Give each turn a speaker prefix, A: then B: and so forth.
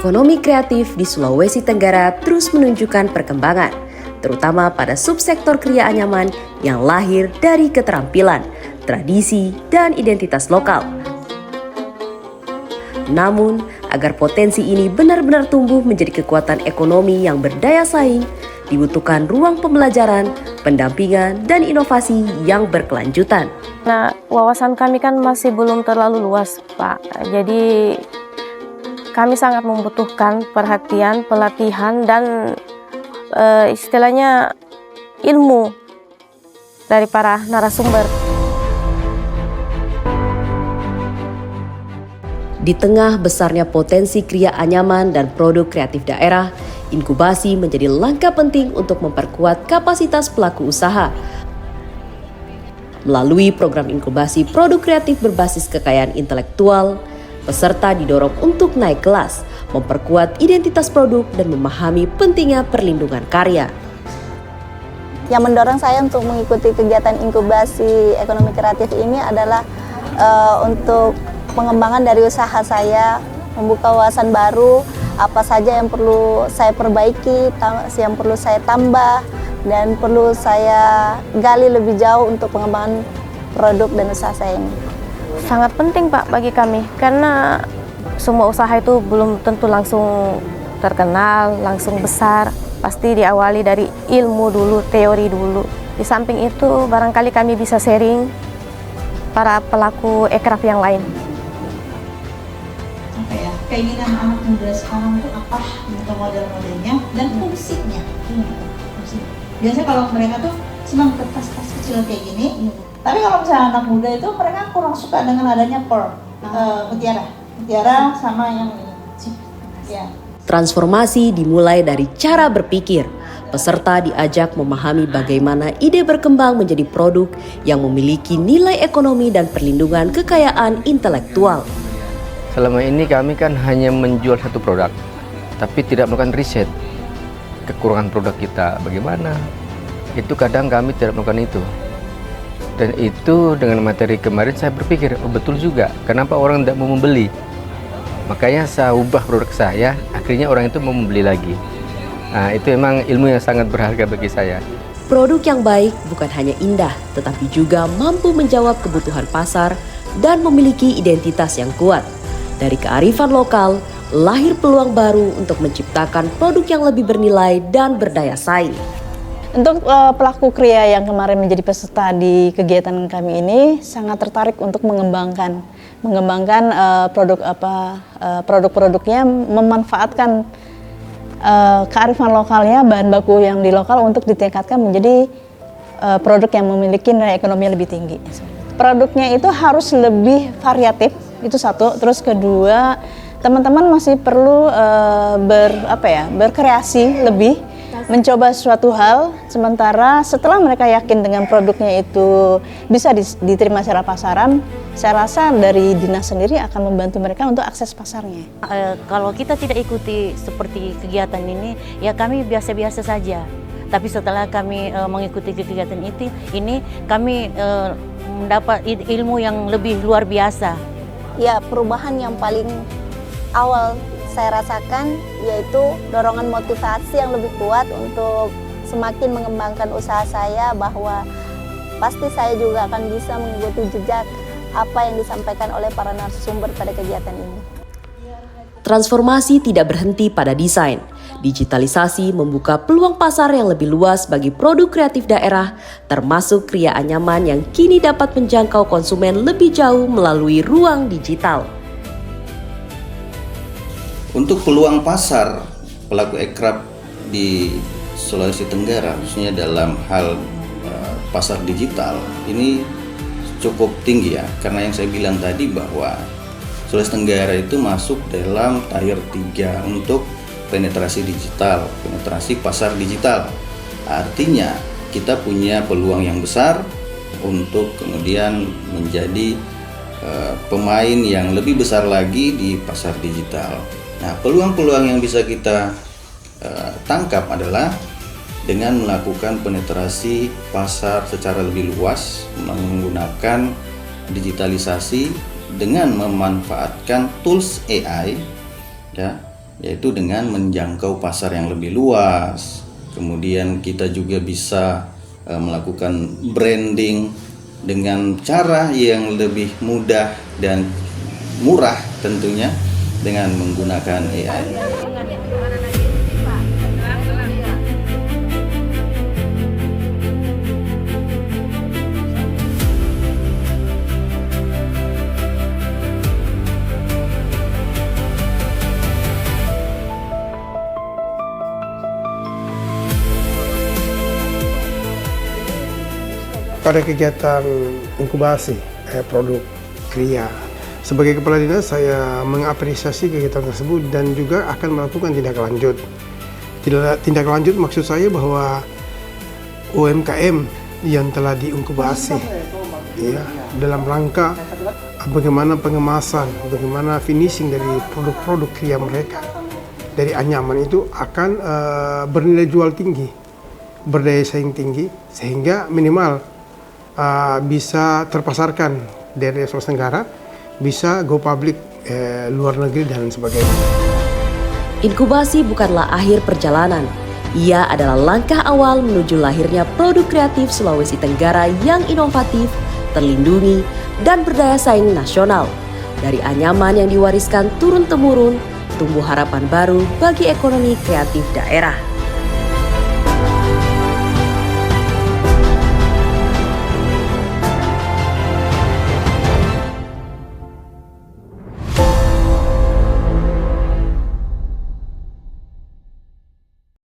A: Ekonomi kreatif di Sulawesi Tenggara terus menunjukkan perkembangan, terutama pada subsektor kriya anyaman yang lahir dari keterampilan, tradisi, dan identitas lokal. Namun, agar potensi ini benar-benar tumbuh menjadi kekuatan ekonomi yang berdaya saing, dibutuhkan ruang pembelajaran, pendampingan, dan inovasi yang berkelanjutan.
B: Nah, wawasan kami kan masih belum terlalu luas, Pak. Jadi, kami sangat membutuhkan perhatian, pelatihan, dan istilahnya ilmu dari para narasumber.
A: Di tengah besarnya potensi kriya anyaman dan produk kreatif daerah, inkubasi menjadi langkah penting untuk memperkuat kapasitas pelaku usaha. Melalui program inkubasi produk kreatif berbasis kekayaan intelektual, peserta didorong untuk naik kelas, memperkuat identitas produk, dan memahami pentingnya perlindungan karya.
C: Yang mendorong saya untuk mengikuti kegiatan inkubasi ekonomi kreatif ini adalah untuk pengembangan dari usaha saya, membuka wawasan baru, apa saja yang perlu saya perbaiki, yang perlu saya tambah, dan perlu saya gali lebih jauh untuk pengembangan produk dan usaha saya ini.
B: Sangat penting, Pak, bagi kami, karena semua usaha itu belum tentu langsung terkenal, langsung besar. Pasti diawali dari ilmu dulu, teori dulu. Di samping itu, barangkali kami bisa sharing para pelaku ekraf yang lain.
D: Apa ya, keinginan anak muda sekarang itu apa untuk model-modelnya dan fungsinya. Biasanya kalau mereka tuh senang kertas-kertas kecil kayak gini, tapi kalau misalnya anak muda itu mereka kurang suka dengan adanya mutiara sama yang ini. Ya.
A: Transformasi dimulai dari cara berpikir. Peserta diajak memahami bagaimana ide berkembang menjadi produk yang memiliki nilai ekonomi dan perlindungan kekayaan intelektual.
E: Selama ini kami kan hanya menjual satu produk, tapi tidak melakukan riset. Kekurangan produk kita bagaimana? Itu kadang kami tidak melakukan itu. Dan itu dengan materi kemarin saya berpikir, oh betul juga, kenapa orang tidak mau membeli? Makanya saya ubah produk saya, akhirnya orang itu mau membeli lagi. Nah, itu memang ilmu yang sangat berharga bagi saya.
A: Produk yang baik bukan hanya indah, tetapi juga mampu menjawab kebutuhan pasar dan memiliki identitas yang kuat. Dari kearifan lokal, lahir peluang baru untuk menciptakan produk yang lebih bernilai dan berdaya saing.
C: Untuk pelaku kriya yang kemarin menjadi peserta di kegiatan kami ini sangat tertarik untuk mengembangkan produk-produknya, memanfaatkan kearifan lokalnya, bahan baku yang di lokal untuk ditingkatkan menjadi produk yang memiliki nilai ekonomi lebih tinggi. Produknya itu harus lebih variatif, itu satu. Terus kedua, teman-teman masih perlu berkreasi lebih, mencoba suatu hal, sementara setelah mereka yakin dengan produknya itu bisa diterima secara pasaran, saya rasa dari dinas sendiri akan membantu mereka untuk akses pasarnya.
F: Kalau kita tidak ikuti seperti kegiatan ini, ya kami biasa-biasa saja. Tapi setelah kami mengikuti kegiatan ini kami mendapat ilmu yang lebih luar biasa.
C: Ya, perubahan yang paling awal saya rasakan yaitu dorongan motivasi yang lebih kuat untuk semakin mengembangkan usaha saya, bahwa pasti saya juga akan bisa mengikuti jejak apa yang disampaikan oleh para narasumber pada kegiatan ini.
A: Transformasi tidak berhenti pada desain. Digitalisasi membuka peluang pasar yang lebih luas bagi produk kreatif daerah, termasuk kriya anyaman yang kini dapat menjangkau konsumen lebih jauh melalui ruang digital.
G: Untuk peluang pasar pelaku ekraf di Sulawesi Tenggara, khususnya dalam hal pasar digital, ini cukup tinggi ya, karena yang saya bilang tadi bahwa Sulawesi Tenggara itu masuk dalam tier 3 untuk penetrasi digital, penetrasi pasar digital. Artinya kita punya peluang yang besar untuk kemudian menjadi pemain yang lebih besar lagi di pasar digital. Nah, peluang-peluang yang bisa kita tangkap adalah dengan melakukan penetrasi pasar secara lebih luas, menggunakan digitalisasi dengan memanfaatkan tools AI, ya, yaitu dengan menjangkau pasar yang lebih luas. Kemudian kita juga bisa melakukan branding dengan cara yang lebih mudah dan murah tentunya dengan menggunakan AI.
H: Pada kegiatan inkubasi produk Kria, sebagai kepala dinas saya mengapresiasi kegiatan tersebut dan juga akan melakukan tindak lanjut. Tindak lanjut maksud saya bahwa UMKM yang telah diinkubasi ya, dalam rangka bagaimana pengemasan, bagaimana finishing dari produk-produk Kria mereka dari anyaman itu akan bernilai jual tinggi, berdaya saing tinggi, sehingga minimal bisa terpasarkan dari Sulawesi Tenggara, bisa go public luar negeri dan sebagainya.
A: Inkubasi bukanlah akhir perjalanan. Ia adalah langkah awal menuju lahirnya produk kreatif Sulawesi Tenggara yang inovatif, terlindungi, dan berdaya saing nasional. Dari anyaman yang diwariskan turun-temurun, tumbuh harapan baru bagi ekonomi kreatif daerah.